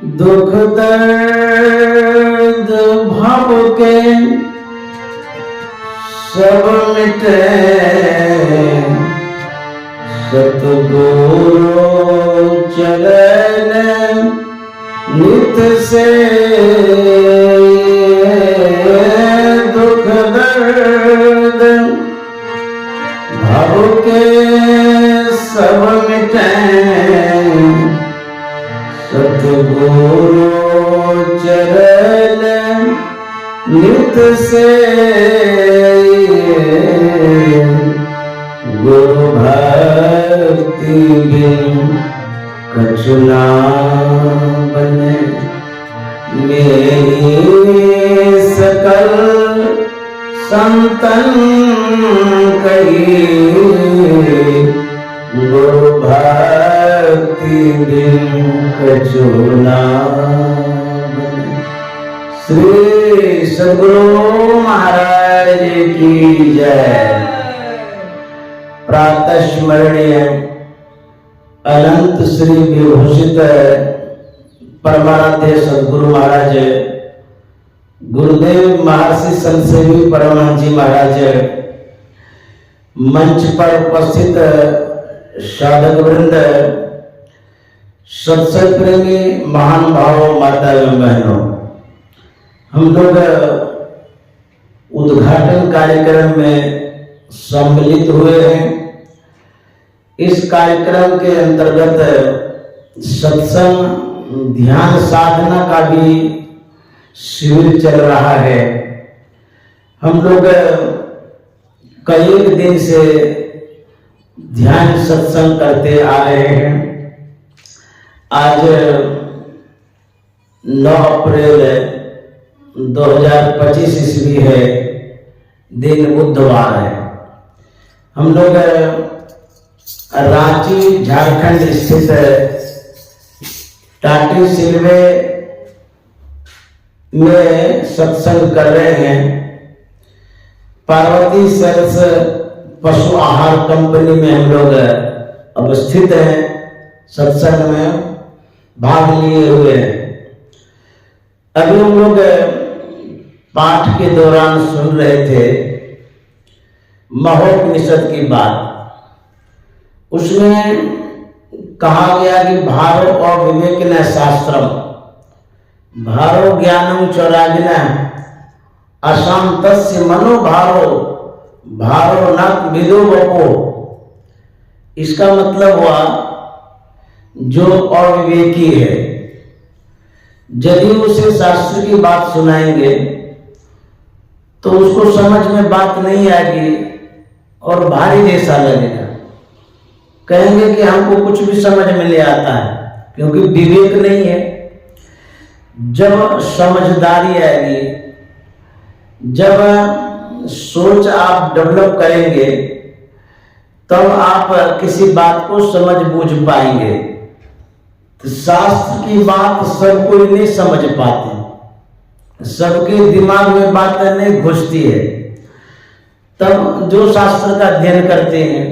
दुख दर्द भव के सब मिटे, सतगुरु चरण नित से। दुख दर्द भव के सब मिटे, सतगुरु चरण नित से। गुरु भक्ति बिन कछु ना बने, मेरी सकल संतन कही। गुरु भक्ति बिन कछु ना बने। श्री सद्गुरु महाराज की जय। प्रातः स्मरणीय अनंत श्री विभूषित परमाराध्य सद्गुरु महाराज गुरुदेव महर्षि संत सेवी परमहंस जी महाराज, मंच पर उपस्थित साधक वृंद, सत्संग प्रेमी महान भावों, माता एवं बहनों, हम लोग उद्घाटन कार्यक्रम में सम्मिलित हुए हैं। इस कार्यक्रम के अंतर्गत सत्संग ध्यान साधना का भी शिविर चल रहा है। हम लोग कई दिन से ध्यान सत्संग करते आ रहे हैं। आज 9 अप्रैल 2025 ईस्वी है, दिन बुधवार है। हम लोग रांची झारखंड स्थित टाटी सिलवे में सत्संग कर रहे हैं। पार्वती सेल्स पशु आहार कंपनी में हम लोग अवस्थित हैं, सत्संग में भाग लिए हुए हैं। अभी हम लोग पाठ के दौरान सुन रहे थे महोपनिषद की बात। उसमें कहा गया कि भारो और विवेक न शास्त्रम, भारो ज्ञानम चौरागिन अशांतस्य मनोभारो, भारो न विदो बपो। इसका मतलब हुआ जो अविवेकी है, यदि उसे शास्त्र की बात सुनाएंगे तो उसको समझ में बात नहीं आएगी और भारी जैसा लगेगा। कहेंगे कि हमको कुछ भी समझ में नहीं आता है, क्योंकि विवेक नहीं है। जब समझदारी आएगी, जब सोच आप डेवलप करेंगे, तब आप किसी बात को समझ बूझ पाएंगे। तो शास्त्र की बात सब कोई नहीं समझ पाते, सबके दिमाग में बातें नहीं घुसती है। तब जो शास्त्र का अध्ययन करते हैं,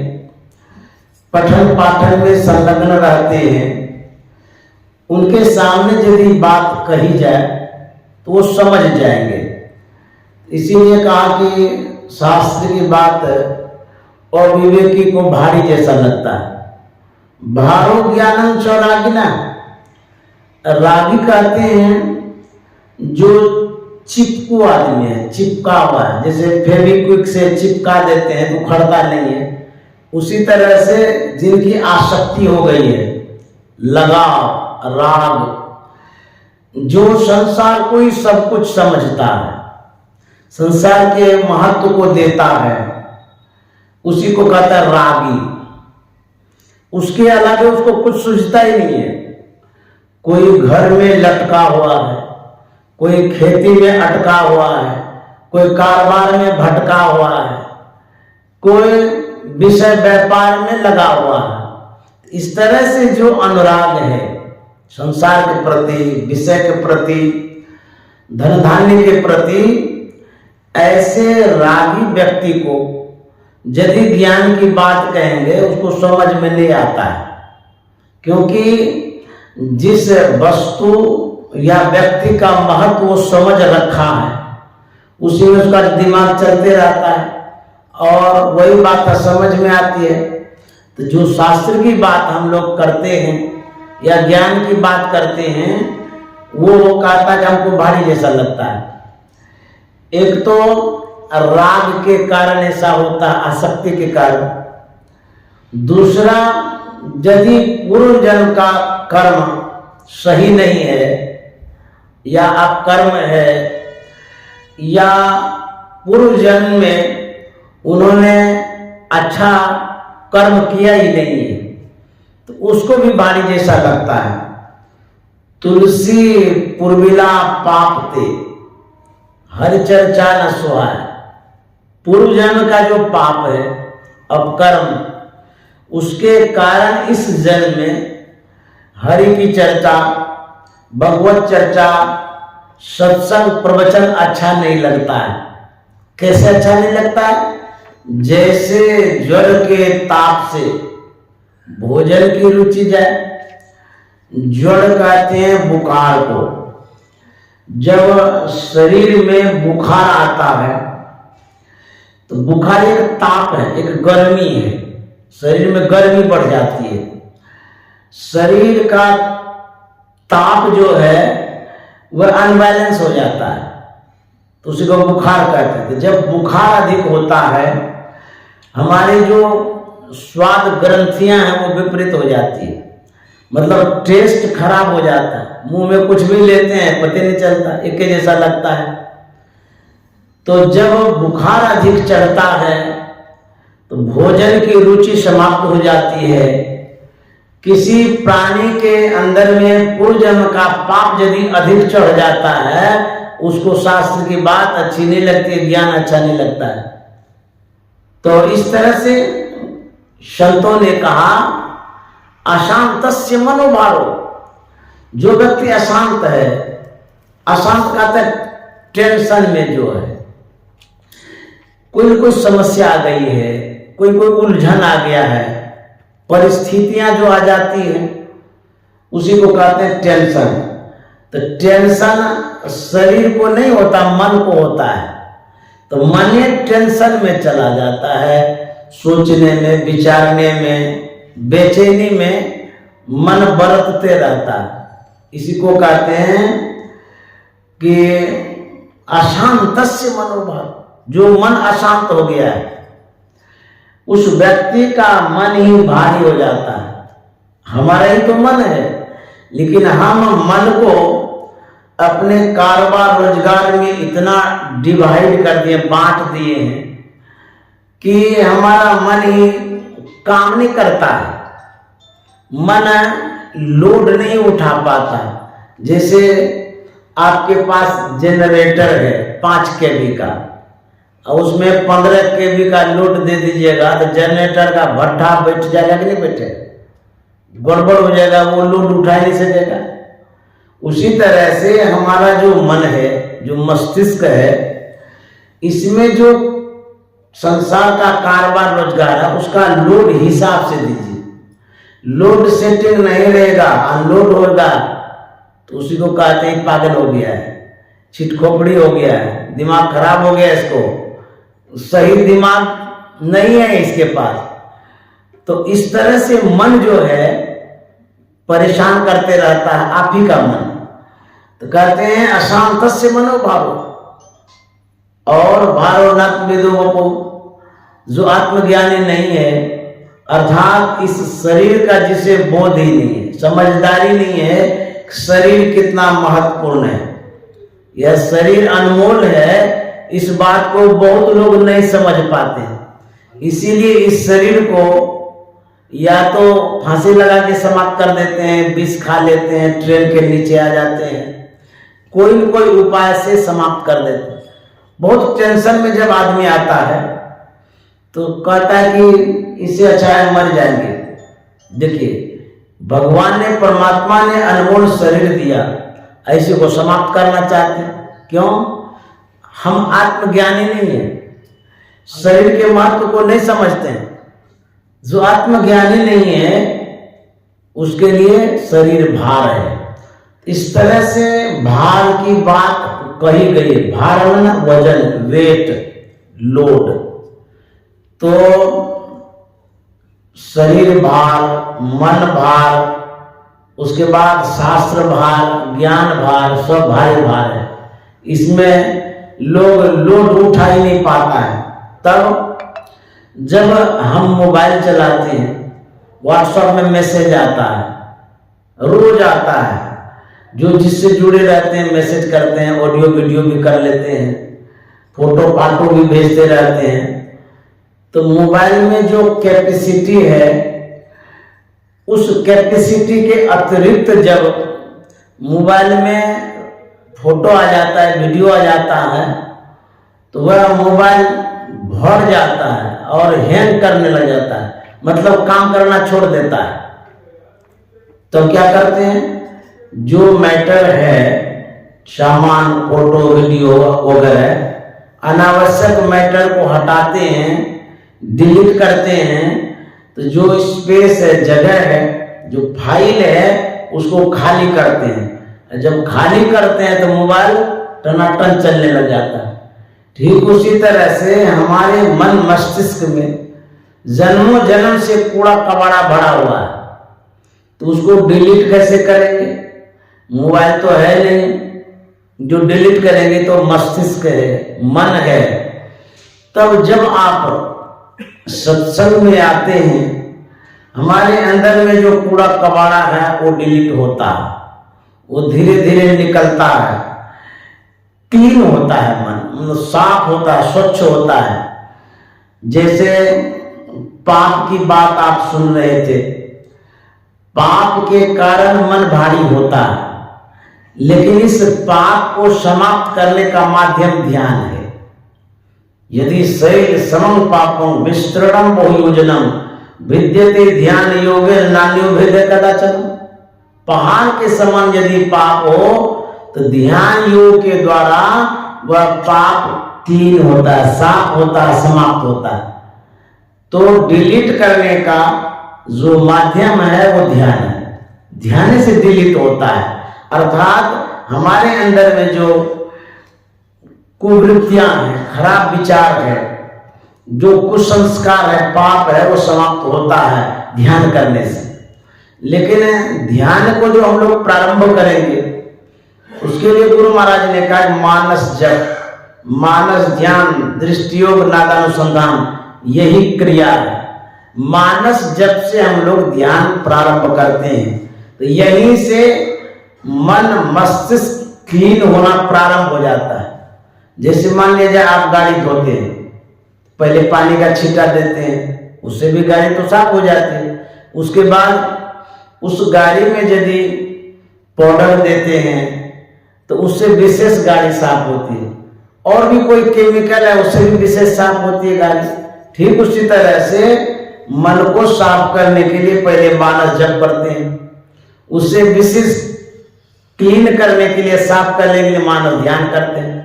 पठन पाठन में संलग्न रहते हैं, उनके सामने यदि बात कही जाए तो वो समझ जाएंगे। इसीलिए कहा कि शास्त्र की बात और विवेकी को भारी जैसा लगता है। भारो ज्ञानम चौरागिना, रागी कहते हैं जो चिपकू आदमी है, चिपका हुआ है। जैसे फेविक्विक से चिपका देते हैं तो उखड़ता नहीं है, उसी तरह से जिनकी आसक्ति हो गई है, लगाव, राग, जो संसार को ही सब कुछ समझता है, संसार के महत्व को देता है, उसी को कहता है रागी। उसके अलावा उसको कुछ सूझता ही नहीं है। कोई घर में लटका हुआ है, कोई खेती में अटका हुआ है, कोई कारोबार में भटका हुआ है, कोई विषय व्यापार में लगा हुआ है। इस तरह से जो अनुराग है संसार के प्रति, विषय के प्रति, धन धान्य के प्रति, ऐसे रागी व्यक्ति को यदि ज्ञान की बात कहेंगे उसको समझ में नहीं आता है, क्योंकि जिस वस्तु या व्यक्ति का महत्व वो समझ रखा है उसी में उसका दिमाग चलते रहता है और वही बात समझ में आती है। तो जो शास्त्र की बात हम लोग करते हैं या ज्ञान की बात करते हैं वो कहता कि हमको भारी जैसा लगता है। एक तो राग के कारण ऐसा होता है, आसक्ति के कारण। दूसरा, यदि पूर्व जन्म का कर्म सही नहीं है या अकर्म है या पूर्व जन्म में उन्होंने अच्छा कर्म किया ही नहीं है तो उसको भी भारी जैसा लगता है। तुलसी पूर्विला पाप ते हर चर्चा न सुहाय। पूर्व जन्म का जो पाप है अपकर्म उसके कारण इस जन्म में हरि की चर्चा, भगवत चर्चा, सत्संग प्रवचन अच्छा नहीं लगता है। कैसे अच्छा नहीं लगता है? जैसे ज्वर के ताप से भोजन की रुचि जाए। ज्वर कहते हैं बुखार को। जब शरीर में बुखार आता है तो बुखार एक ताप है, एक गर्मी है, शरीर में गर्मी बढ़ जाती है। शरीर का ताप जो है वह अनबैलेंस हो जाता है तो उसी को बुखार कहते हैं। जब बुखार अधिक होता है हमारी जो स्वाद ग्रंथियां हैं वो विपरीत हो जाती है, मतलब टेस्ट खराब हो जाता है। मुंह में कुछ भी लेते हैं पता नहीं चलता, एक ही जैसा लगता है। तो जब बुखार अधिक चढ़ता है तो भोजन की रुचि समाप्त हो जाती है। किसी प्राणी के अंदर में पूर्व जन्म का पाप यदि अधिक चढ़ जाता है उसको शास्त्र की बात अच्छी नहीं लगती, ज्ञान अच्छा नहीं लगता है। तो इस तरह से संतों ने कहा अशांतस्य मनोभारो। जो व्यक्ति अशांत है, अशांत का टेंशन में जो है, कोई समस्या आ गई है, कोई उलझन आ गया है, परिस्थितियां जो आ जाती हैं उसी को कहते हैं टेंशन। तो टेंशन शरीर को नहीं होता, मन को होता है। तो मन ही टेंशन में चला जाता है, सोचने में, विचारने में, बेचैनी में मन बरतते रहता है। इसी को कहते हैं कि अशांतस्य मनोभाव। जो मन अशांत हो गया है उस व्यक्ति का मन ही भारी हो जाता है। हमारा ही तो मन है, लेकिन हम मन को अपने कारोबार रोजगार में इतना डिवाइड कर दिए, बांट दिए हैं कि हमारा मन ही काम नहीं करता है। मन लोड नहीं उठा पाता। जैसे आपके पास जनरेटर है 5 kV का और उसमें 15 kV का लोड दे दीजिएगा तो जनरेटर का भट्ठा बैठ जाएगा कि नहीं बैठे, गड़बड़ हो जाएगा, वो लोड उठा नहीं सकेगा। उसी तरह से हमारा जो मन है, जो मस्तिष्क है, इसमें जो संसार का कारोबार रोजगार है उसका लोड हिसाब से दीजिए। लोड सेटिंग नहीं रहेगा, अनलोड होगा तो उसी को कहते हैं पागल हो गया है, छिटखोपड़ी हो गया है, दिमाग खराब हो गया, इसको सही दिमाग नहीं है इसके पास। तो इस तरह से मन जो है परेशान करते रहता है, आप ही का मन। तो कहते हैं अशांतस्य मनोभाव और भारो न विदो वपो। जो आत्मज्ञानी नहीं है, अर्थात इस शरीर का जिसे बोध ही नहीं है, समझदारी नहीं है शरीर कितना महत्वपूर्ण है, यह शरीर अनमोल है, इस बात को बहुत लोग नहीं समझ पाते हैं। इसीलिए इस शरीर को या तो फांसी लगा के समाप्त कर देते हैं, विष खा लेते हैं, ट्रेन के नीचे आ जाते हैं, कोई न कोई उपाय से समाप्त कर देते हैं। बहुत टेंशन में जब आदमी आता है तो कहता है कि इससे अच्छा है मर जाएंगे। देखिए, भगवान ने, परमात्मा ने अनमोल शरीर दिया, ऐसे को समाप्त करना चाहते हैं। क्यों? हम आत्मज्ञानी नहीं है, शरीर के महत्व को नहीं समझते हैं। जो आत्मज्ञानी नहीं है उसके लिए शरीर भार है। इस तरह से भार की बात कही गई। भार ना वजन, वेट, लोड। तो शरीर भार, मन भार, उसके बाद शास्त्र भार, ज्ञान भार, सब भारी भार है। इसमें लोग लोड उठा ही नहीं पाता है। तब जब हम मोबाइल चलाते हैं, व्हाट्सएप में मैसेज आता है, रोज आता है, जो जिससे जुड़े रहते हैं मैसेज करते हैं, ऑडियो वीडियो भी कर लेते हैं, फोटो फाटो भी भेजते रहते हैं। तो मोबाइल में जो कैपेसिटी है, उस कैपेसिटी के अतिरिक्त जब मोबाइल में फोटो आ जाता है, वीडियो आ जाता है, तो वह मोबाइल भर जाता है और हैंग करने लग जाता है, मतलब काम करना छोड़ देता है। तो क्या करते हैं, जो मैटर है, सामान, फोटो, वीडियो वगैरह, अनावश्यक मैटर को हटाते हैं, डिलीट करते हैं। तो जो स्पेस है, जगह है, जो फाइल है, उसको खाली करते हैं। जब खाली करते हैं तो मोबाइल टनाटन चलने लग जाता है। ठीक उसी तरह से हमारे मन मस्तिष्क में जन्मों जन्म से कूड़ा कबाड़ा भरा हुआ है, तो उसको डिलीट कैसे करेंगे? मोबाइल तो है नहीं, जो डिलीट करेंगे तो मस्तिष्क है, मन है। तब जब आप सत्संग में आते हैं, हमारे अंदर में जो कूड़ा कबाड़ा है वो डिलीट होता है, वो धीरे धीरे निकलता है, क्लीन होता है, मन साफ होता है, स्वच्छ होता है। जैसे पाप की बात आप सुन रहे थे, पाप के कारण मन भारी होता है, लेकिन इस पाप को समाप्त करने का माध्यम ध्यान है। यदि शैल समं पापं विस्तृणं बहुयोजनम विद्यते ध्यान योगे नान्यो भेदे कदाचन। पहाड़ के समान यदि पाप हो तो ध्यान योग के द्वारा वह पाप क्लीन होता है, साफ होता है, समाप्त होता है। तो डिलीट करने का जो माध्यम है वो ध्यान है, ध्यान से डिलीट होता है। अर्थात हमारे अंदर में जो कुवृत्तियां हैं, खराब विचार है, जो कुसंस्कार है, पाप है, वो समाप्त होता है ध्यान करने से। लेकिन ध्यान को जो हम लोग प्रारंभ करेंगे, उसके लिए गुरु महाराज ने कहा मानस जप, मानस ध्यान, दृष्टियोग, नादानुसंधान, यही क्रिया है। मानस जप से हम लोग ध्यान प्रारंभ करते हैं, तो यहीं से मन मस्तिष्क क्लीन होना प्रारंभ हो जाता है। जैसे मान लीजिए आप गाड़ी धोते हैं, पहले पानी का छींटा देते हैं, उससे भी गाड़ी तो साफ हो जाती है। उसके बाद उस गाड़ी में यदि पाउडर देते हैं तो उससे विशेष गाड़ी साफ होती है, और भी कोई केमिकल है उससे भी विशेष साफ होती है गाड़ी। ठीक उसी तरह से मन को साफ करने के लिए पहले मानस जप करते हैं, उससे विशेष क्लीन करने के लिए, साफ करने के लिए मानस ध्यान करते हैं,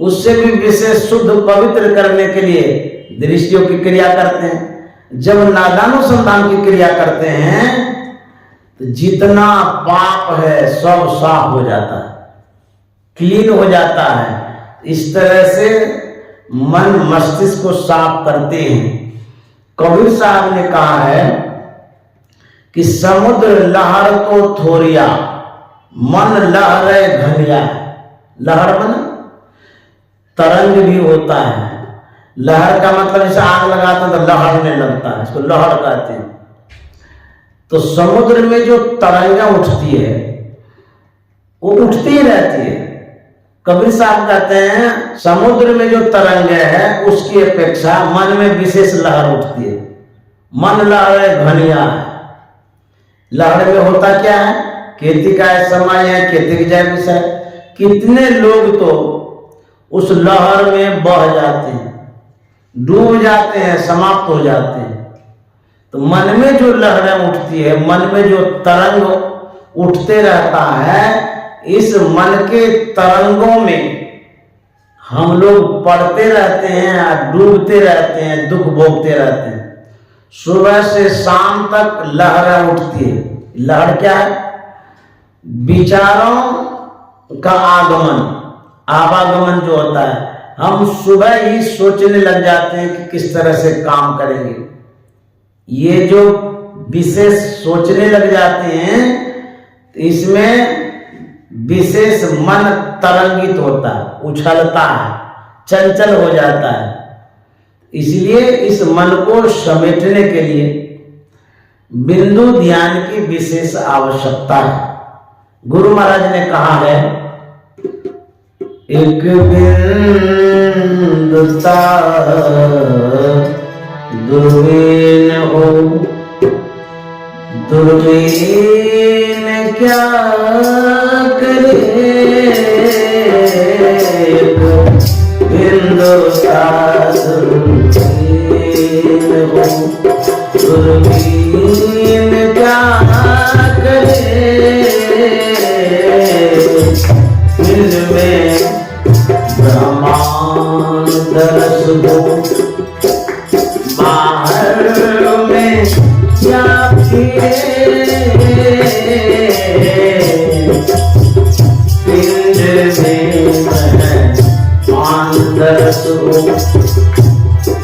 उससे भी विशेष शुद्ध पवित्र करने के लिए दृष्टियों की क्रिया करते हैं। जब नादानुसंधान की क्रिया करते हैं तो जितना पाप है सब साफ हो जाता है, क्लीन हो जाता है। इस तरह से मन मस्तिष्क को साफ करते हैं। कबीर साहब ने कहा है कि समुद्र लहर तो थोरिया, मन लहरे घनिया। लहर मन तरंग भी होता है। लहर का मतलब जैसे आग लगाते हैं तो लहरने लगता है, इसको लहर कहते हैं। तो समुद्र में जो तरंगा उठती है वो उठती ही रहती है। कबीर साहब कहते हैं समुद्र में जो तरंगे है उसकी अपेक्षा मन में विशेष लहर उठती है। मन लहर घनिया है। लहर में होता क्या है? खेती का समय है, खेती की जय विषय। कितने लोग तो उस लहर में बह जाते हैं, डूब जाते हैं, समाप्त हो जाते हैं। तो मन में जो लहरें उठती है, मन में जो तरंग उठते रहता है, इस मन के तरंगों में हम लोग पढ़ते रहते हैं, डूबते रहते हैं, दुख भोगते रहते हैं। सुबह से शाम तक लहरें उठती है। लहर क्या है? विचारों का आगमन, आवागमन जो होता है। हम सुबह ही सोचने लग जाते हैं कि किस तरह से काम करेंगे। ये जो विशेष सोचने लग जाते हैं, इसमें विशेष मन तरंगित होता है, उछलता है, चंचल हो जाता है। इसलिए इस मन को समेटने के लिए बिंदु ध्यान की विशेष आवश्यकता है। गुरु महाराज ने कहा है, एक बिंदु दूरबीन हो, दूरबीन क्या करे, बिंदु दूरबीन हो, दूरबीन क्या करे, दिल में ब्रह्मांड दर्श हो, बाहर में क्या फिरे, पिंड में ब्रह्मांड दर्श हो,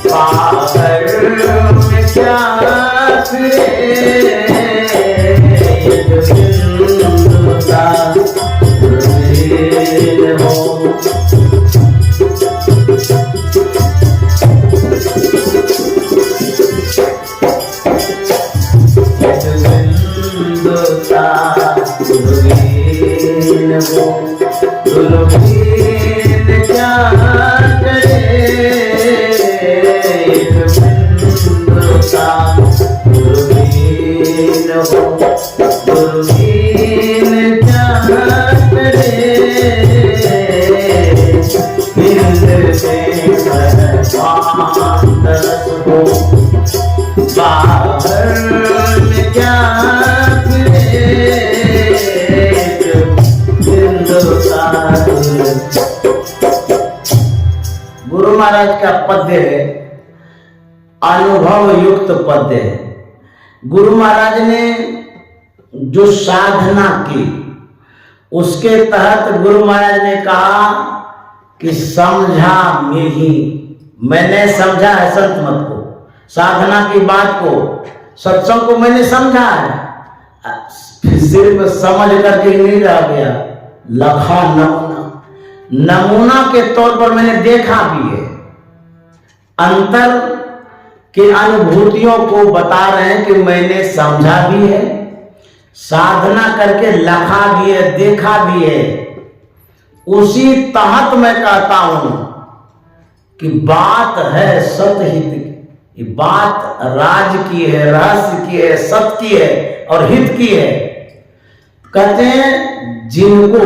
बाहर में क्या फिरे, हो। दूरबीन क्या करे, दूरबीन हो, दूरबीन क्या करे, बिंद हो, बाहर में क्या फिरे, गुरु महाराज का पद्य है, अनुभव युक्त पद्य है। गुरु महाराज ने जो साधना की, उसके तहत गुरु महाराज ने कहा कि समझा में ही, मैंने समझा है संत मत को, साधना की बात को, सत्संग को मैंने समझा है, सिर्फ समझ करके नहीं रह गया, लखा नमूना, नमूना के तौर पर मैंने देखा भी है। अंतर के अनुभूतियों को बता रहे हैं कि मैंने समझा भी है, साधना करके लखा भी है, देखा भी है। उसी तहत मैं कहता हूं कि बात है सतहित की, बात राज की है, रहस्य की है, सत्य की है और हित की है। कहते हैं जिनको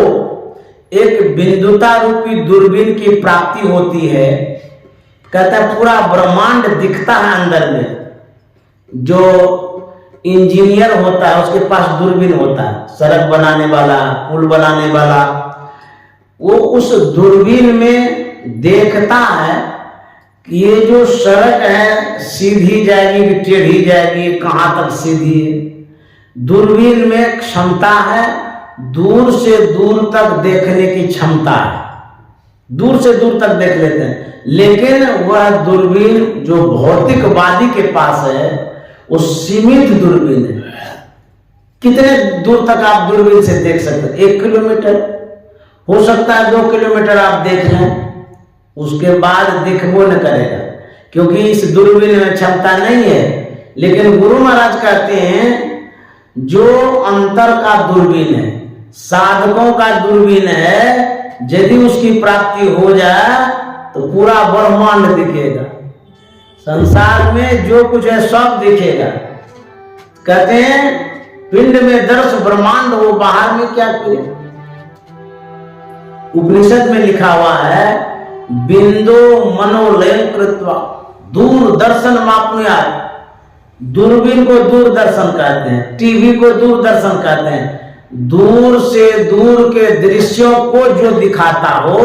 एक बिंदुता रूपी दूरबीन की प्राप्ति होती है, कहता है पूरा ब्रह्मांड दिखता है अंदर में। जो इंजीनियर होता है उसके पास दूरबीन होता है, सड़क बनाने वाला, पुल बनाने वाला, वो उस दूरबीन में देखता है कि ये जो सड़क है सीधी जाएगी कि टेढ़ी जाएगी, कहां तक सीधी है। दूरबीन में क्षमता है, दूर से दूर तक देखने की क्षमता है, दूर से दूर तक देख लेते हैं। लेकिन वह दूरबीन जो भौतिकवादी के पास है वो सीमित दूरबीन है। कितने दूर तक आप दूरबीन से देख सकते हैं? 1 किलोमीटर, हो सकता है 2 किलोमीटर आप देख लें, उसके बाद दिखबो न करेगा, क्योंकि इस दूरबीन में क्षमता नहीं है। लेकिन गुरु महाराज कहते हैं जो अंतर का दूरबीन है, साधकों का दूरबीन है, यदि उसकी प्राप्ति हो जाए तो पूरा ब्रह्मांड दिखेगा, संसार में जो कुछ है सब दिखेगा। कहते हैं पिंड में दर्श ब्रह्मांड हो, बाहर में क्या करे। उपनिषद में लिखा हुआ है बिंदु मनोलय कृत्वा दूरदर्शन मापनुयात। दूरबीन को दूरदर्शन कहते हैं, टीवी को दूरदर्शन कहते हैं। दूर से दूर के दृश्यों को जो दिखाता हो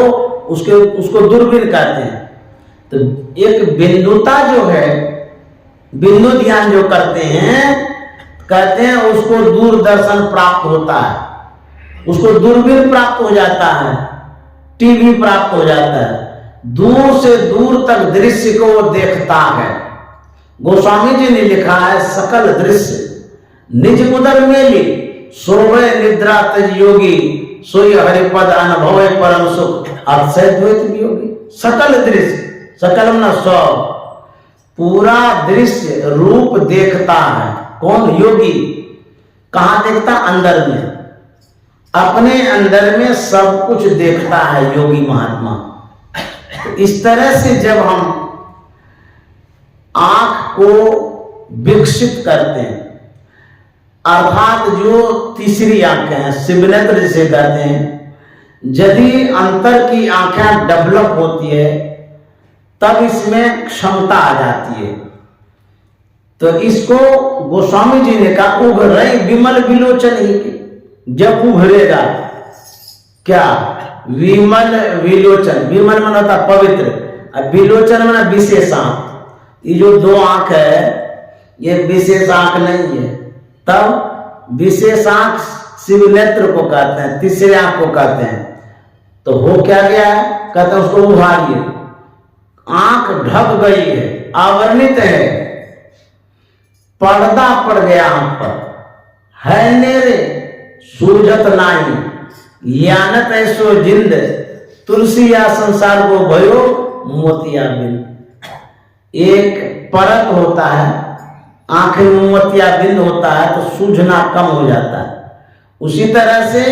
उसको दूरबीन कहते हैं। तो एक बिंदुता जो है, बिंदु ध्यान जो करते हैं, कहते हैं उसको दूरदर्शन प्राप्त होता है, उसको दूरबीन प्राप्त हो जाता है, टीवी प्राप्त हो जाता है, दूर से दूर तक दृश्य को वो देखता है। गोस्वामी जी ने लिखा है सकल दृश्य निज उदर मेली, सोवे निद्रा तज योगी, सोई हरिपद अनुभव परम सुख अक्षय द्वैत योगी। सकल दृश्य, सकल न सौ, पूरा दृश्य रूप देखता है। कौन? योगी। कहां देखता? अंदर में, अपने अंदर में सब कुछ देखता है योगी महात्मा। इस तरह से जब हम आंख को विकसित करते हैं, अर्थात जो तीसरी आंखें हैं, शिवनेत्र जिसे कहते हैं, यदि अंतर की आंखें डेवलप होती है तब इसमें क्षमता आ जाती है। तो इसको गोस्वामी जी ने कहा उभरे विमल विलोचन ही के। जब उभरेगा क्या? विमल विलोचन, विमल मन होता पवित्र, और विलोचन माना विशेष आंख। ये जो दो आंख है ये विशेष आंख नहीं है। तब विशेष आंख शिव नेत्र को कहते हैं, तीसरे आंख को कहते हैं। तो हो क्या गया है? कहते हैं उसको उभारिए। आंख ढक गई है, आवरणित है, पर्दा पड़ गया आंख पर, है नेरे सूझत नाही, लियानत ऐसो जिंद, तुलसी या संसार को भयो मोतिया बिंद। एक परत होता है, आंखें में मोतिया बिंद होता है तो सूझना कम हो जाता है। उसी तरह से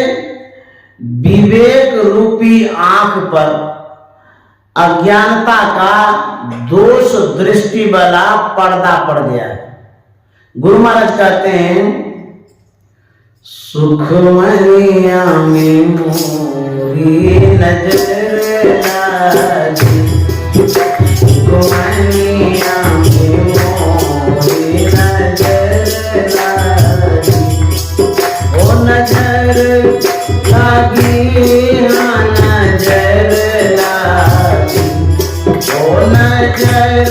विवेक रूपी आंख पर अज्ञानता का दोष दृष्टि वाला पर्दा पड़ गया है। गुरु महाराज कहते हैं सुखमनिया में मोरी नजर लागी, सुखमनिया में मोरी नजर लागी, ओ नजर लागी, हाँ नजर लागी, ओ नजर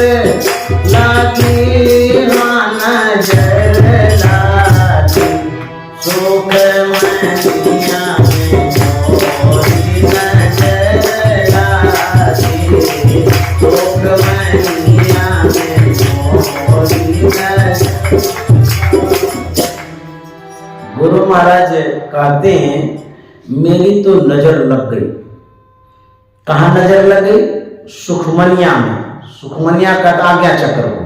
लागी, हाँ नजर लागी, सुखमनिया में मोरी नजर लागी, सुखमनिया में मोरी नजर। गुरु महाराज कहते हैं मेरी तो नजर लग गई। कहाँ नजर लग गई? सुखमनिया में। सुखमनिया का आज्ञा चक्र को,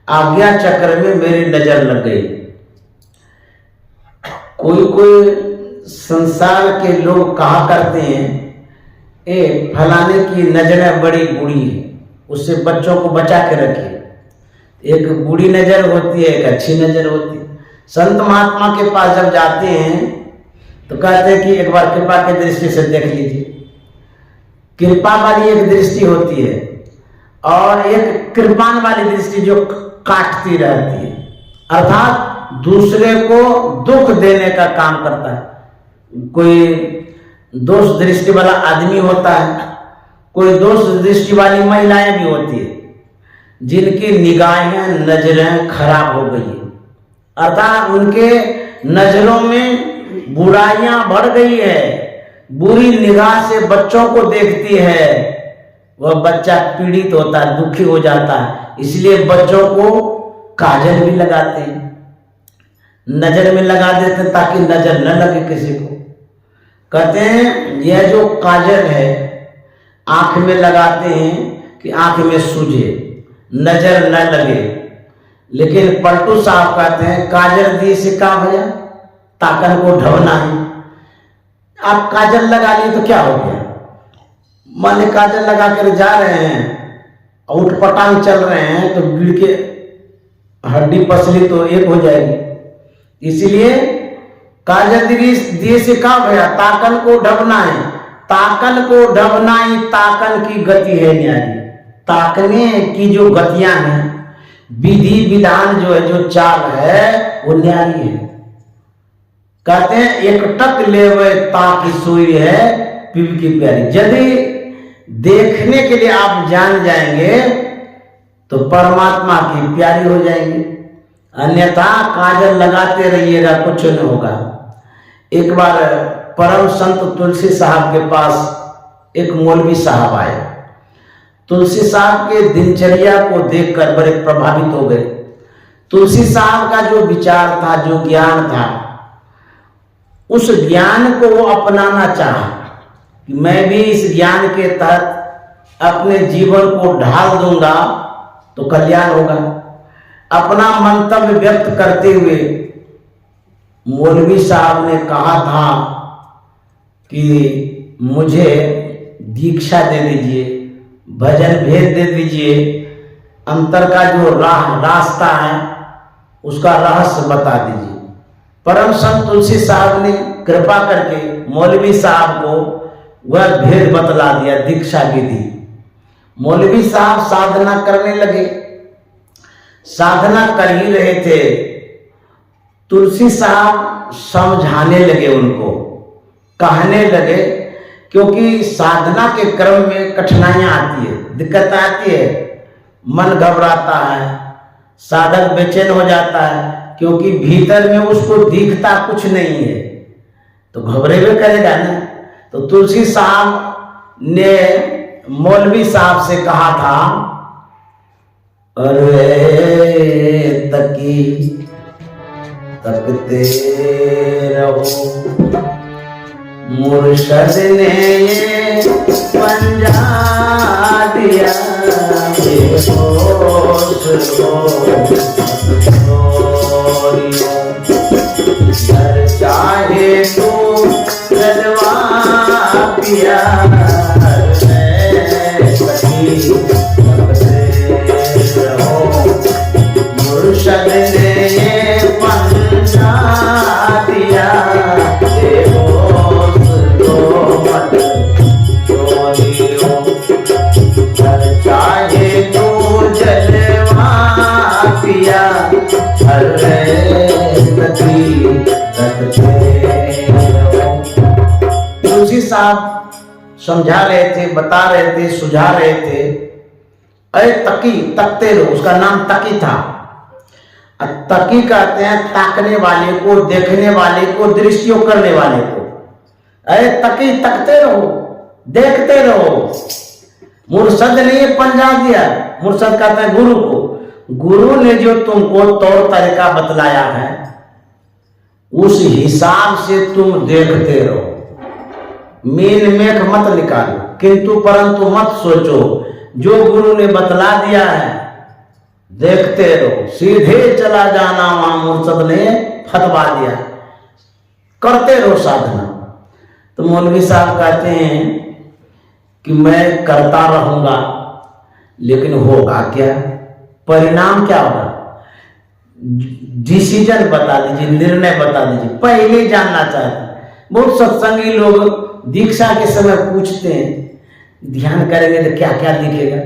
आज्ञा चक्र में मेरी नजर लग गई। कोई कोई संसार के लोग कहा करते हैं ए फलाने की नजरें बड़ी बुरी है, उससे बच्चों को बचा के रखिए। एक बुरी नजर होती है, एक अच्छी नजर होती है। संत महात्मा के पास जब जाते हैं तो कहते हैं कि एक बार कृपा की दृष्टि से देख लीजिए। कृपा वाली एक दृष्टि होती है और एक कृपान वाली दृष्टि जो काटती रहती है, अर्थात दूसरे को दुख देने का काम करता है। कोई दोष दृष्टि वाला आदमी होता है, कोई दोष दृष्टि वाली महिलाएं भी होती है जिनकी निगाहें नजरें खराब हो गई है, अर्थात उनके नजरों में बुराइयां बढ़ गई है, बुरी निगाह से बच्चों को देखती है, वह बच्चा पीड़ित होता है, दुखी हो जाता है। इसलिए बच्चों को काजल भी लगाते हैं, नजर में लगा देते हैं ताकि नजर न लगे किसी को। कहते हैं यह जो काजल है आंख में लगाते हैं कि आंख में सूझे, नजर न लगे। लेकिन पलटू साहब कहते हैं काजल दिए से का भैया, ताकन को ढवना है। आप काजल लगा लिए तो क्या हो गया? माने काजल लगा कर जा रहे हैं, उठपटांग चल रहे हैं तो गिर के हड्डी पसली तो एक हो जाएगी। इसलिए काजल दिए से का भैया, ताकन को ढवना है। ताकन को ढवना ही ताकन की गति है न्यारी। ताकने की जो गतियां हैं, विधि विधान जो है, जो चाल है वो न्यारी है। कहते हैं एक टक लेवे ताकि सोई है पीवी की प्यारी। यदि देखने के लिए आप जान जाएंगे तो परमात्मा की प्यारी हो जाएंगे। अन्यथा काजल लगाते रहिएगा कुछ नहीं होगा। एक बार परम संत तुलसी साहब के पास एक मौलवी साहब आए। तुलसी साहब के दिनचर्या को देखकर बड़े प्रभावित हो गए। तुलसी साहब का जो विचार था, जो ज्ञान था, उस ज्ञान को वो अपनाना चाहा कि मैं भी इस ज्ञान के तहत अपने जीवन को ढाल दूंगा तो कल्याण होगा। अपना मंतव्य व्यक्त करते हुए मौलवी साहब ने कहा था कि मुझे दीक्षा दे दीजिए, भजन भेद दे दीजिए, अंतर का जो रास्ता है उसका रहस्य बता दीजिए। परम संत तुलसी साहब ने कृपा करके मौलवी साहब को वह भेद बतला दिया, दीक्षा भी दी। मौलवी साहब साधना करने लगे। साधना कर ही रहे थे, तुलसी साहब समझाने लगे, उनको कहने लगे, क्योंकि साधना के क्रम में कठिनाइयां आती है, दिक्कत आती है, मन घबराता है, साधक बेचैन हो जाता है, क्योंकि भीतर में उसको दिखता कुछ नहीं है, तो घबरेबे करेगा ना। तो तुलसी साहब ने मौलवी साहब से कहा था, अरे तकी तकते रहो, मुर्शद ने ये पंजा दिया, घर चाहे तो जलवा पिया, मुर्शद ने ये पंजा दिया, चाहे तो जलवा पिया, तुलसी साहब समझा रहे थे, बता रहे थे, सुझा रहे थे। अरे तकी, तकते रहो, उसका नाम तकी था। तकी कहते हैं ताकने वाले को, देखने वाले को, दृष्टियों करने वाले को। अरे तकी, तकते रहो, देखते रहो। मुर्शद ने ये पंजा दिया, मुर्शद कहता है गुरु को, गुरु ने जो तुमको तौर तरीका बतलाया है उस हिसाब से तुम देखते रहो, मीन मेख मत निकालो, किंतु परंतु मत सोचो, जो गुरु ने बतला दिया है देखते रहो, सीधे चला जाना, वहां मुर्शद ने फतवा दिया, करते रहो साधना। तो मौलवी साहब कहते हैं कि मैं करता रहूंगा, लेकिन होगा क्या, परिणाम क्या होगा, डिसीजन बता दीजिए, निर्णय बता दीजिए, पहले जानना चाहते हैं। बहुत सत्संगी लोग दीक्षा के समय पूछते हैं, ध्यान करेंगे तो क्या क्या दिखेगा,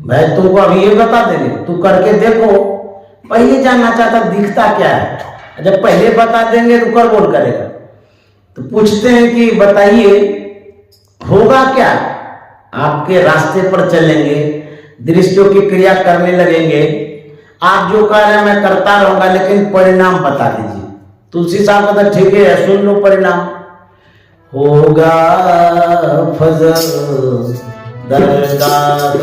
भाई तुमको अभी ये बता देंगे, तू करके देखो, पहले जानना चाहता दिखता क्या है। जब पहले बता देंगे तो कर बोल करेगा। तो पूछते हैं कि बताइए होगा क्या, आपके रास्ते पर चलेंगे, दृश्यों की क्रिया करने लगेंगे, आप जो कह रहे हैं मैं करता रहूंगा, लेकिन परिणाम बता दीजिए। तुलसी साहब का ठीक है, सुन लो परिणाम। होगा फजल दरगाह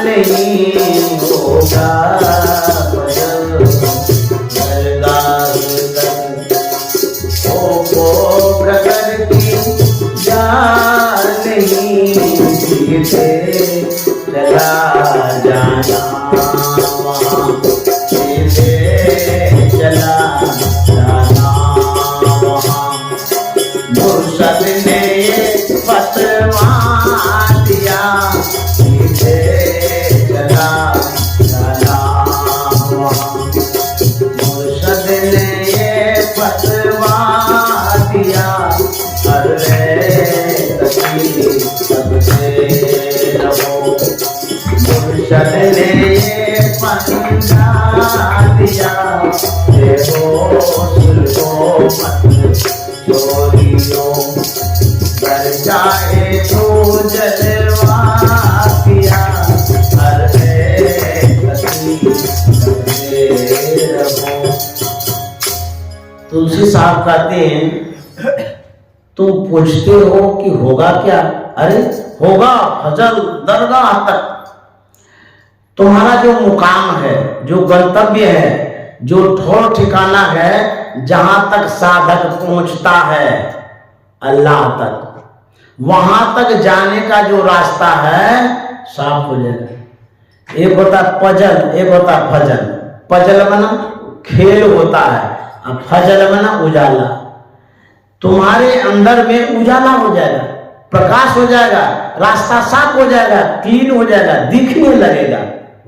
नहीं होगा, चला जाना, चला जाना, मुर्शद ने फतवा दिया, चला जाना, मुर्शद ने फतवा दिया, मुर्शद ने पंजा दिया, घर जाए तो जलवा पिया। तुलसी साहब कहते हैं तुम पूछते हो कि होगा क्या? अरे होगा फजल दरगाह तक। तुम्हारा जो मुकाम है, जो गंतव्य है, जो ठौर ठिकाना है, जहां तक साधक पहुंचता है अल्लाह तक, वहां तक जाने का जो रास्ता है साफ हो जाएगा। एक होता पजल, एक होता फजल। पजल मना खेल होता है और फजल मना उजाला। तुम्हारे अंदर में उजाला हो जाएगा, प्रकाश हो जाएगा, रास्ता साफ हो जाएगा, क्लीन हो जाएगा, दिखने लगेगा।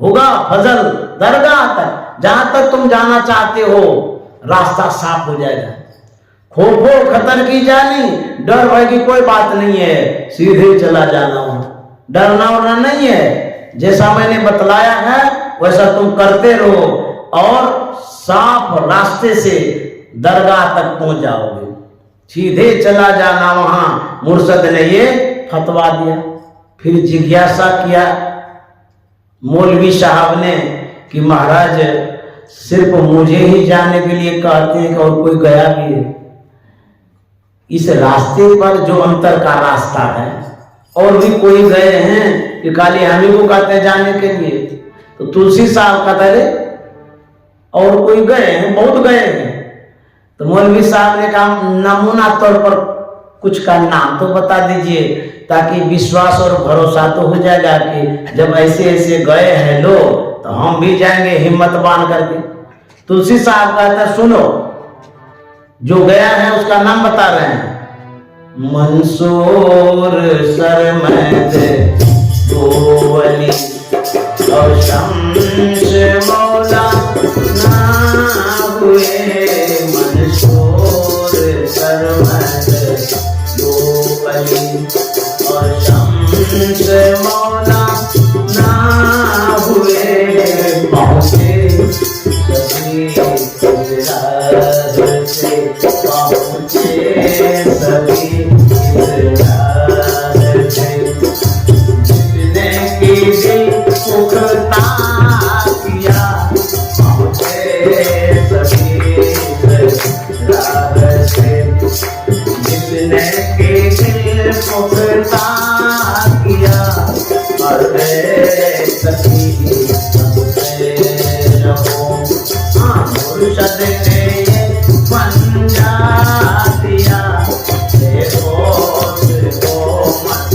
होगा फजल दरगाह तक, जहां तक तुम जाना चाहते हो रास्ता साफ हो जाएगा। खौफो खतर की जानी, डर भय की कोई बात नहीं है, सीधे चला जाना हो, डरना वरना नहीं है। जैसा मैंने बतलाया है वैसा तुम करते रहो और साफ रास्ते से दरगाह तक पहुंच जाओगे। सीधे चला जाना वहां मुर्शद ने ये फतवा दिया। फिर जिज्ञासा किया मौलवी साहब ने कि महाराज सिर्फ मुझे ही जाने के लिए कहते हैं कि और कोई गया भी है? इस रास्ते पर जो अंतर का रास्ता है और भी कोई गए हैं कि खाली हम ही को कहते हैं जाने के लिए? तो तुलसी साहब कहते रे और कोई गए हैं? बहुत गए हैं। तो मौलवी साहब ने कहा नमूना तौर पर कुछ का नाम तो बता दीजिए, ताकि विश्वास और भरोसा तो हो जाएगा कि जब ऐसे ऐसे गए हैं लोग तो हम भी जाएंगे हिम्मत बांध करके। तुलसी साहब कहता है सुनो, जो गया है उसका नाम बता रहे हैं। मंसूर सरमद गोवली और शम्स मौला ना हुए। मंसूर सरमद गोवली और शम्स मौला ना हुए। पहुंचे सभी इज़रार से, पहुंचे सभी इज़रार से। जिसने की दिल पुख्ता किया, पहुंचे सभी इज़रार से। जिसने की दिल पुख्ता किया, अरे सभी मुर्शद ने पंजा दिया, को मत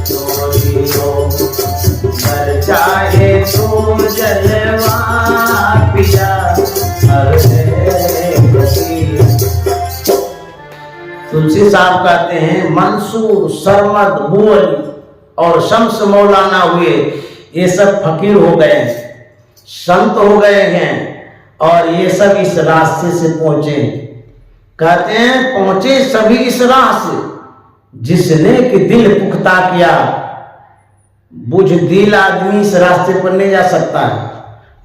छोड़ियो, कर चाहे तू जलवा पिया। तुलसी साहब कहते हैं मंसूर सरमद बुअली और शम्स मौलाना हुए, ये सब फकीर हो गए, संत हो गए हैं और ये सब इस रास्ते से पहुंचे। कहते हैं पहुंचे सभी इस राह से, जिसने कि दिल पुख्ता किया। बुझदिल आदमी इस रास्ते पर नहीं जा सकता है,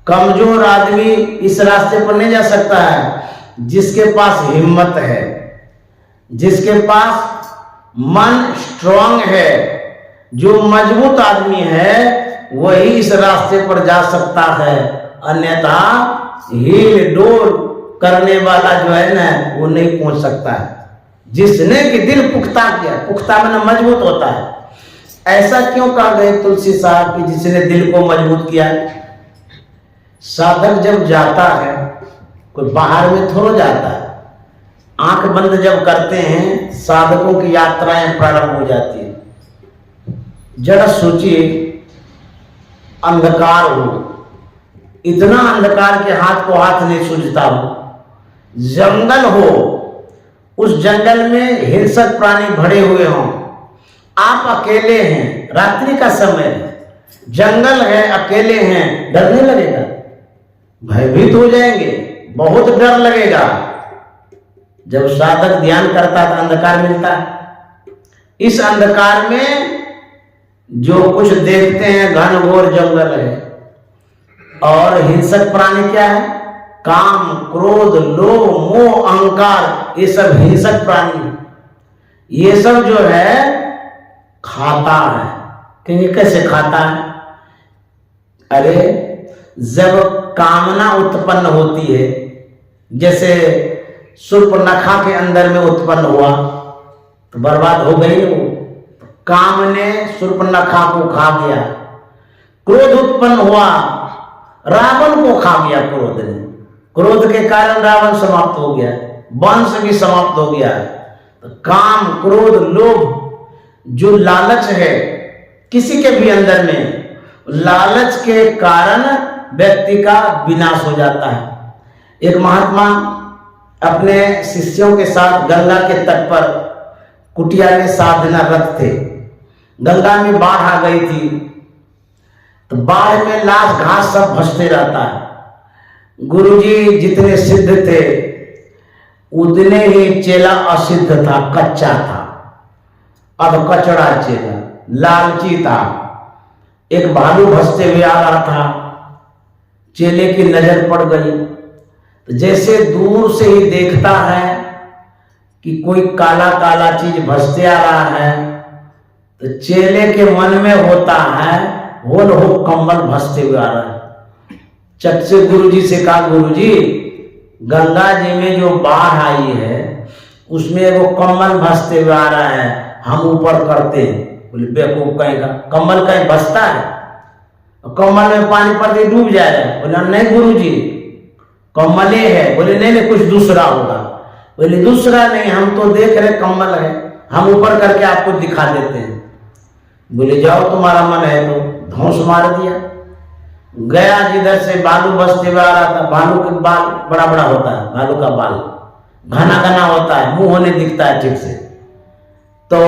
कमजोर आदमी इस रास्ते पर नहीं जा सकता है। जिसके पास हिम्मत है, जिसके पास मन स्ट्रांग है, जो मजबूत आदमी है, वही इस रास्ते पर जा सकता है। अन्यथा हिल डोल करने वाला जो है ना वो नहीं पहुंच सकता है। जिसने कि दिल पुख्ता किया, पुख्ता माने मजबूत होता है। ऐसा क्यों कहा गए तुलसी साहब कि जिसने दिल को मजबूत किया? साधक जब जाता है कोई बाहर में थोड़ा जाता है, आंख बंद जब करते हैं साधकों की यात्राएं प्रारंभ हो जाती है। जरा सोचिए अंधकार हो, इतना अंधकार के हाथ को हाथ नहीं सूझता हो, जंगल हो, उस जंगल में हिंसक प्राणी भरे हुए हों, आप अकेले हैं, रात्रि का समय है, जंगल है, अकेले हैं, डर नहीं लगेगा? भयभीत हो जाएंगे, बहुत डर लगेगा। जब साधक ध्यान करता है तो अंधकार मिलता है। इस अंधकार में जो कुछ देखते हैं घनघोर जंगल है और हिंसक प्राणी क्या है? काम, क्रोध, लोभ, मोह, अहंकार, ये सब हिंसक प्राणी। ये सब जो है खाता है। क्योंकि कैसे खाता है? अरे जब कामना उत्पन्न होती है, जैसे शूर्पणखा के अंदर में उत्पन्न हुआ तो बर्बाद हो गई वो। काम ने शूर्पणखा को खा गया, क्रोध उत्पन्न हुआ, रावण को खा गया क्रोध ने। क्रोध के कारण रावण समाप्त हो गया, वंश भी समाप्त हो गया। तो काम, क्रोध, लोभ, जो लालच है किसी के भी अंदर में, लालच के कारण व्यक्ति का विनाश हो जाता है। एक महात्मा अपने शिष्यों के साथ गंगा के तट पर कुटिया में साधना रत थे। गंगा में बाढ़ आ गई थी तो बाढ़ में लाश घास सब भसते रहता है। गुरुजी जितने सिद्ध थे उतने ही चेला असिद्ध था, कच्चा था, अब कचड़ा चेला, लालची था। एक भालू भसते हुए आ रहा था, चेले की नजर पड़ गई तो जैसे दूर से ही देखता है कि कोई काला काला चीज भसते आ रहा है तो चेले के मन में होता है होल हो कम्बल भसते हुए आ रहा है। चट से गुरुजी से कहा, गुरुजी गंगा जी में जो बाढ़ आई है उसमें वो कम्बल भसते हुए आ रहा है, हम ऊपर करते हैं। बोले बेवकूफ कहेगा, कम्बल कहीं भसता है, कम्बल में पानी पड़ते डूब जाएगा। बोला नहीं गुरुजी कम्बल है। बोले नहीं नहीं कुछ दूसरा होगा। बोले दूसरा नहीं, हम तो देख रहे कम्बल है, हम ऊपर करके आपको दिखा देते हैं। बोले जाओ तुम्हारा मन है तो। धौंस मार दिया, गया जिधर से बालू बसते हुए आ रहा था। बालू के बाल बड़ा बड़ा होता है, बालू का बाल घना घना होता है, मुंह होने दिखता है ठीक से। तो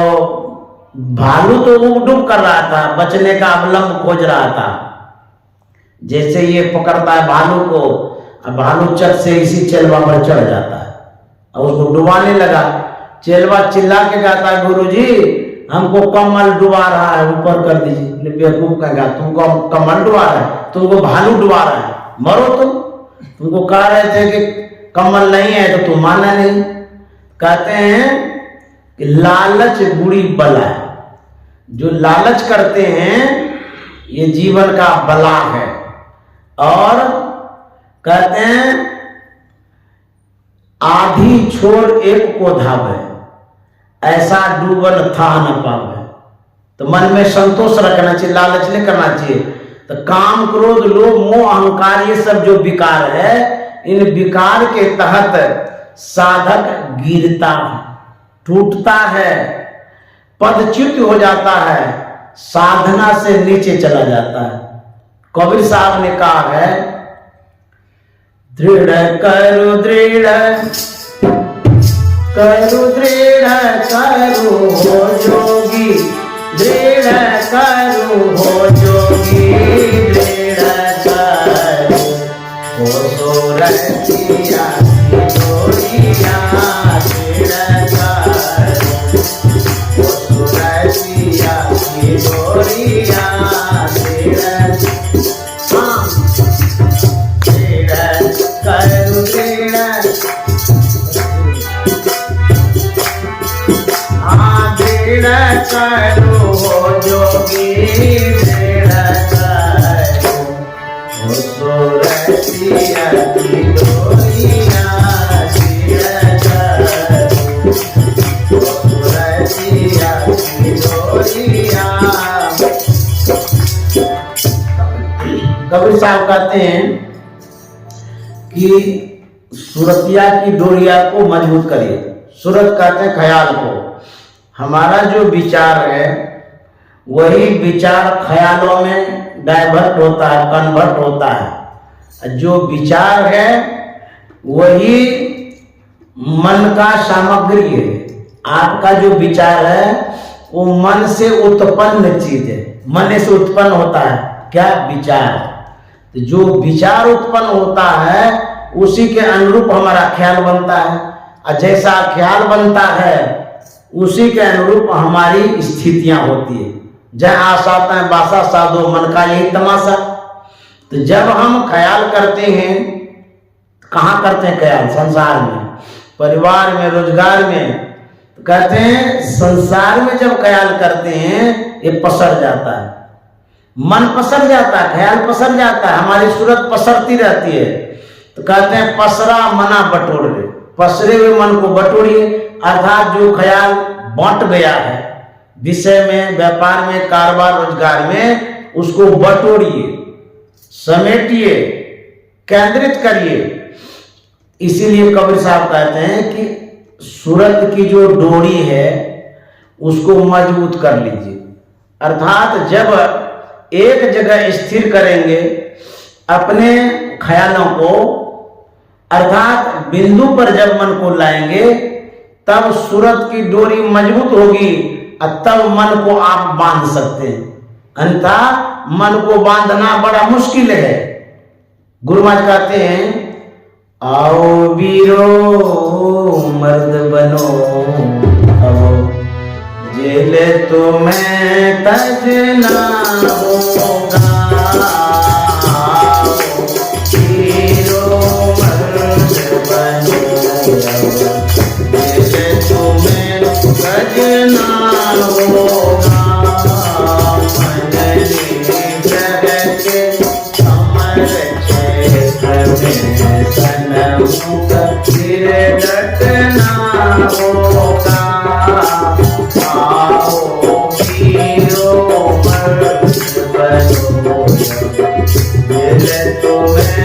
भालू तो वो डूब कर रहा था, बचने का अवलंब खोज रहा था। जैसे ये पकड़ता है भालू को, अब भालू चट से इसी चेलवा पर चढ़ जाता है और उसको डुबाने लगा। चेलवा चिल्ला के कहता है गुरुजी हमको कमल डुबा रहा है, ऊपर कर दीजिए। बेवकूफ कहेगा, तुमको कमल डुबा रहा है, तुमको भालू डुबा रहा है, मरो तुम। तुमको कह रहे थे कि कमल नहीं है तो तुम माना नहीं। कहते हैं कि लालच बुरी बला है। जो लालच करते हैं ये जीवन का बला है। और कहते हैं आधी छोड़ एक को धावे, ऐसा डूबन था न पावे। तो मन में संतोष रखना चाहिए, लालच नहीं करना चाहिए। तो काम, क्रोध, लोभ, मोह, अहंकार, ये सब जो विकार है, इन विकार के तहत साधक गिरता है, टूटता है, पदच्युत हो जाता है, साधना से नीचे चला जाता है। कबीर साहब ने कहा है दृढ़ करो दृढ़ करो दृढ़ करो हो जोगी, दृढ़ करो हो जोगी, दृढ़ करो हो सोरठिया गोरिया, दृढ़ करो हो सोरठिया गोरिया, दृढ़ करो दृढ़ करो हो जोगी, दृढ़ करो हो सोरठिया की गोरिया, दृढ़ करो हो सोरठिया की गोरिया। कबीर साहब कहते हैं कि सूरतिया की डोरिया को मजबूत करिए। सूरत कहते हैं ख्याल को। हमारा जो विचार है वही विचार ख्यालों में डाइवर्ट होता है, कन्वर्ट होता है। जो विचार है वही मन का सामग्री है। आपका जो विचार है वो मन से उत्पन्न चीज है, मन से उत्पन्न होता है क्या विचार। तो जो विचार उत्पन्न होता है उसी के अनुरूप हमारा ख्याल बनता है, और जैसा ख्याल बनता है उसी के अनुरूप हमारी स्थितियां होती है। जय आशा तय बासा साधो, मन का यही तमाशा। तो जब हम ख्याल करते हैं, कहाँ करते हैं ख्याल? संसार में, परिवार में, रोजगार में। तो कहते हैं संसार में जब ख्याल करते हैं ये पसर जाता है, मन पसर जाता है, ख्याल पसर जाता है, हमारी सूरत पसरती रहती है। तो कहते हैं पसरा मना बटोर रे। पसरे हुए मन को बटोरिए, अर्थात जो ख्याल बंट गया है विषय में, व्यापार में, कारोबार रोजगार में, उसको बटोरिए, समेटिए, केंद्रित करिए। इसीलिए कबीर साहब कहते हैं कि सूरत की जो डोरी है उसको मजबूत कर लीजिए। अर्थात जब एक जगह स्थिर करेंगे अपने ख्यालों को, अर्थात बिंदु पर जब मन को लाएंगे, तब सूरत की डोरी मजबूत होगी और तब मन को आप बांध सकते हैं, अन्यथा मन को बांधना बड़ा मुश्किल है। गुरु महाराज कहते हैं, आओ वीरो मर्द बनो, आओ जेल तुम्हें तजना होगा, आओ वीरो मर्द बनो, जेल तुम्हें तजना होगा, मननी जग के अमर फिर डटना होगा, आओ वीरो मर्द बनो, तुम्हें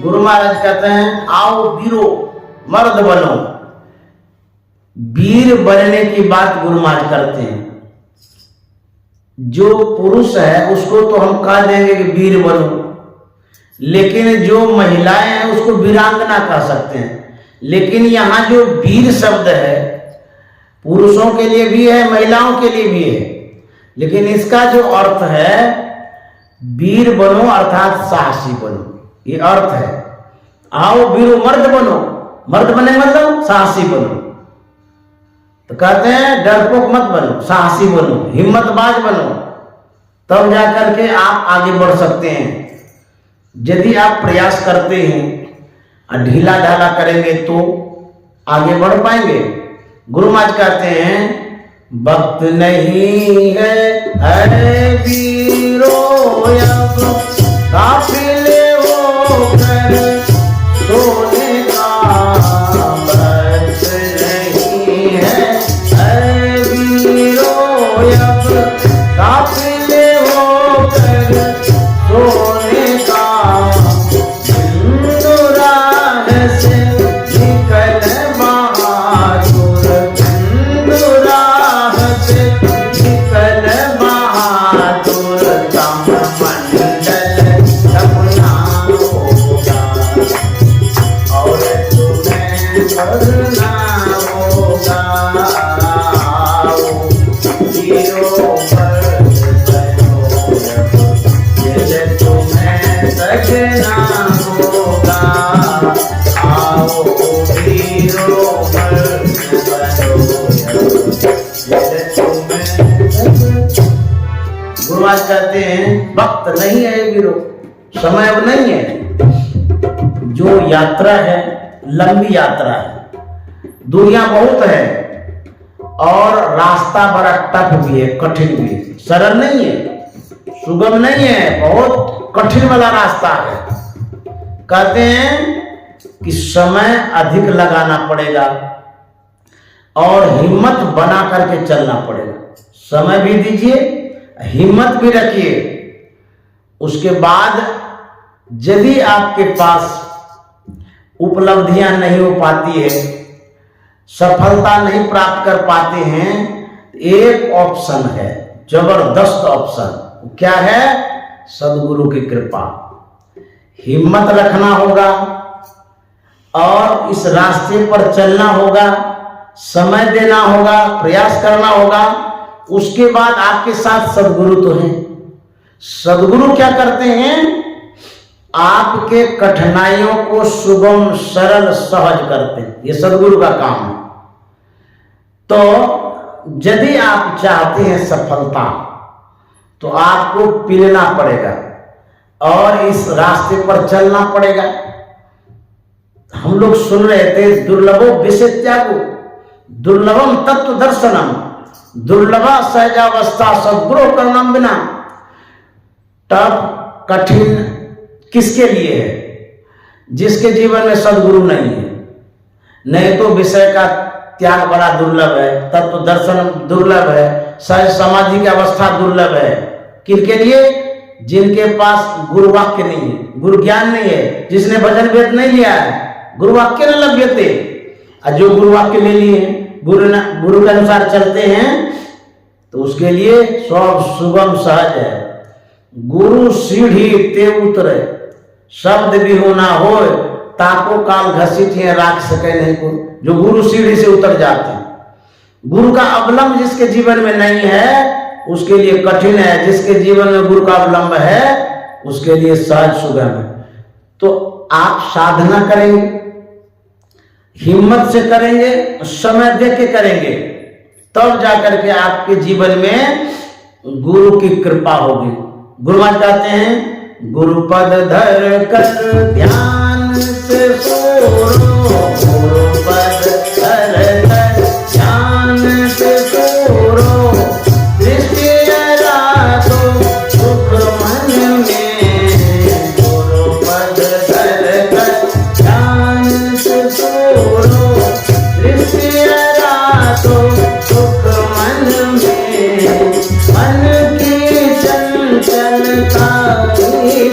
गुरु महाराज कहते हैं, आओ वीरो मर्द बनो। वीर बनने की बात गुरु महाराज करते हैं। जो पुरुष है उसको तो हम कह देंगे कि वीर बनो, लेकिन जो महिलाएं हैं उसको वीरांगना कह सकते हैं। लेकिन यहां जो वीर शब्द है पुरुषों के लिए भी है, महिलाओं के लिए भी है, लेकिन इसका जो अर्थ है वीर बनो अर्थात साहसी बनो, ये अर्थ है। आओ वीरो मर्द बनो, मर्द बने मतलब साहसी बनो। तो कहते हैं डरपोक मत बनो, साहसी बनो, हिम्मतबाज बनो, तब जाकर के आप आगे बढ़ सकते हैं। यदि आप प्रयास करते हैं और ढीला ढाला करेंगे तो आगे बढ़ पाएंगे। गुरु महाराज कहते हैं, वक्त नहीं है वीरो अब काफिले होकर सोने का, वक्त नहीं है वीरो अब काफिले होकर सोने का, हिंदू राह से निकल बहादुर, हिंदू राह से निकल बहादुर, दम मंडल अपना होगा और तुम्हें करना होगा, आओ वीरो मर्द बनो, ये तुम्हें सजना होगा, आओ वीरो मर्द बनो, ये तुम्हें। गुरु महाराज कहते हैं, वक्त नहीं है वीरो, समय अब नहीं है। जो यात्रा है लंबी यात्रा है, दूरियां बहुत है और रास्ता बड़ा टफ भी है, कठिन भी है, सरल नहीं है, सुगम नहीं है, बहुत कठिन वाला रास्ता है। कहते हैं कि समय अधिक लगाना पड़ेगा और हिम्मत बना करके चलना पड़ेगा। समय भी दीजिए, हिम्मत भी रखिए। उसके बाद यदि आपके पास उपलब्धियां नहीं हो पाती है, सफलता नहीं प्राप्त कर पाते हैं, एक ऑप्शन है, जबरदस्त ऑप्शन। क्या है? सदगुरु की कृपा। हिम्मत रखना होगा और इस रास्ते पर चलना होगा, समय देना होगा, प्रयास करना होगा। उसके बाद आपके साथ सदगुरु तो हैं। सदगुरु क्या करते हैं? आपके कठिनाइयों को सुगम, सरल, सहज करते हैं। ये सदगुरु का काम है। तो यदि आप चाहते हैं सफलता, तो आपको पीलना पड़ेगा और इस रास्ते पर चलना पड़ेगा। हम लोग सुन रहे थे, दुर्लभो विषय त्यागो, दुर्लभम तत्व दर्शनम, दुर्लभा सहजावस्था सद्गुरु करनम बिना। टफ, कठिन किसके लिए है? जिसके जीवन में सदगुरु नहीं है। नहीं तो विषय का त्याग बड़ा दुर्लभ है, तत्व दर्शन दुर्लभ है, सहज समाधि की अवस्था दुर्लभ है। किनके लिए? जिनके पास गुरु वाक्य नहीं है, गुरु ज्ञान नहीं है, जिसने भजन वेद नहीं लिया है। गुरु वाक्य न लभ्यते, और जो गुरु वाक्य ले लिए हैं, गुरु के अनुसार चलते हैं, तो उसके लिए सब सुगम सहज है। गुरु सीढ़ी ते उतरे, शब्द भी होना हो, ताको काल घसीट है राख सके नहीं को। जो गुरु सीढ़ी से उतर जाते हैं, गुरु का अवलंब जिसके जीवन में नहीं है उसके लिए कठिन है, जिसके जीवन में गुरु का अवलंब है उसके लिए सहज सुगम है। तो आप साधना करेंगे, हिम्मत से करेंगे, समय दे के करेंगे, तब जाकर के आपके जीवन में गुरु की कृपा होगी। गुरु महाराज कहते हैं, गुरुपद धर कर ध्यान से सोरो, गुरुपद धर कर ध्यान से सोरो, दृष्टि राखो सुख मन में, गुरुपद धर कर ध्यान से सोरो, दृष्टि राखो सुख मन में, मन की चंचलता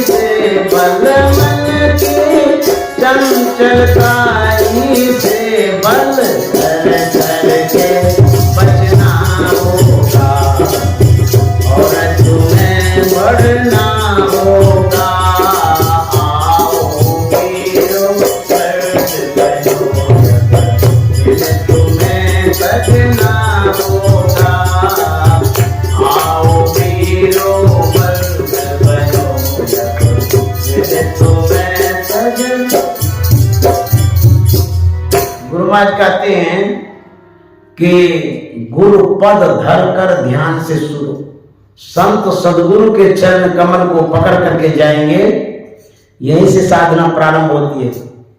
से बल, मन की चंचलता से बल, कर के बचना होगा और तुम्हें बढ़ना होगा। आओ वीरों तुम्हें बचना होगा, आओ वीरों गुरु महाराज कहते हैं कि गुरु पद धर कर ध्यान से शुरू। संत सदगुरु के चरण कमल को पकड़ करके जाएंगे, यहीं से साधना प्रारंभ होती है।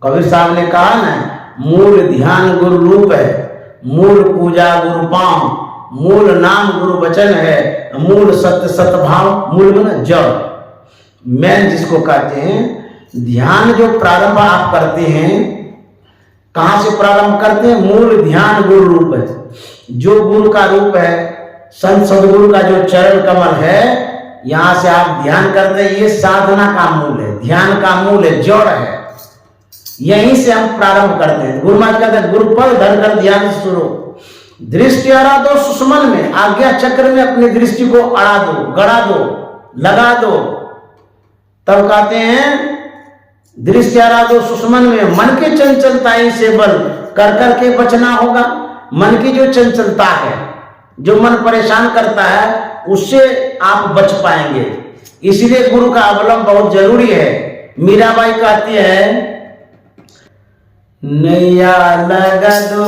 कबीर साहब ने कहा ना, मूल ध्यान गुरु रूप है, मूल पूजा गुरु पांव, मूल नाम गुरु वचन है, मूल सत्य सतभाव, मूल में जड़ मैन जिसको कहते हैं। ध्यान जो प्रारंभ आप करते हैं, कहां से प्रारंभ करते हैं? मूल ध्यान गुरु रूप है, जो गुरु का रूप है, संत सदगुरु का जो चरण कमल है, यहां से आप ध्यान करते हैं। ये साधना का मूल है, ध्यान का मूल है, जड़ है, यहीं से हम प्रारंभ करते हैं। गुरु महाराज कहते हैं, गुरु पद धर कर ध्यान शुरू, दृष्टि अड़ा दो सुषमन में, आज्ञा चक्र में अपनी दृष्टि को अड़ा दो, गड़ा दो, लगा दो। तब कहते हैं, दृष्टि अड़ा दो सुषमन में, मन की चंचलता से बल, कर करके बचना होगा। मन की जो चंचलता है, जो मन परेशान करता है, उससे आप बच पाएंगे। इसलिए गुरु का अवलंब बहुत जरूरी है। मीराबाई कहती है, नैया लगा दो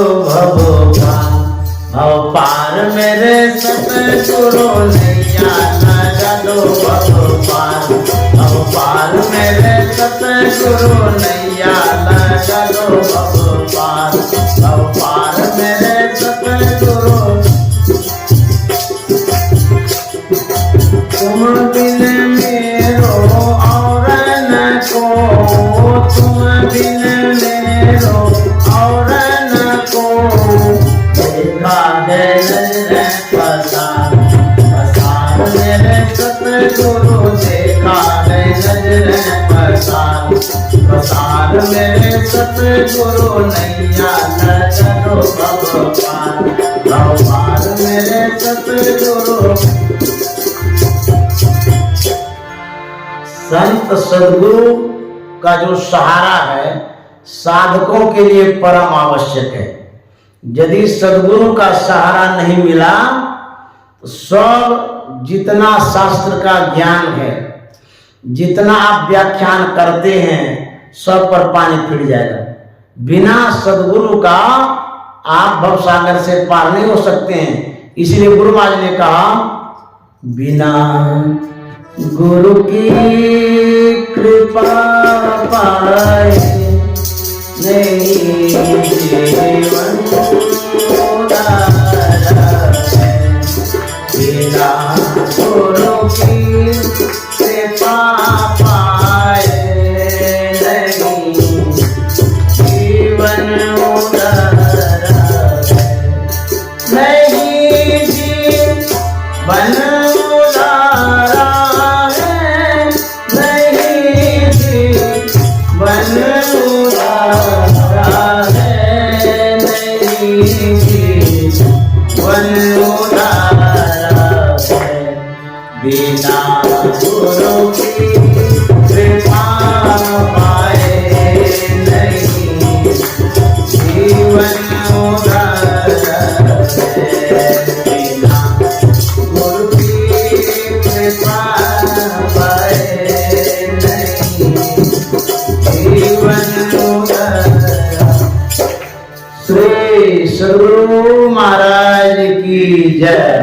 भव पार मेरे सतगुरु, नैया लगा दो भव पार मेरे सतगुरु, नैया लगा दो भव पार मेरे सतगुरु। तुम बिन मेरो और न को, तुम बिन मेरो और न को, देखा है नजरें पसार मेरे सतगुरु, देखा है नजरें पसार मेरे सतगुरु, नैया लगा दो भव पार मेरे सतगुरु। संत सदगुरु का जो सहारा है, साधकों के लिए परम आवश्यक है। यदि सदगुरु का सहारा नहीं मिला तो सब जितना शास्त्र का ज्ञान है, जितना आप व्याख्यान करते हैं, सब पर पानी फिर जाएगा। बिना सदगुरु का आप भवसागर से पार नहीं हो सकते हैं। इसलिए गुरु महाराज ने कहा, बिना गुरु की कृपा पाए नहीं जीवन उदारा है, बिना गुरु की कृपा पाए नहीं जय।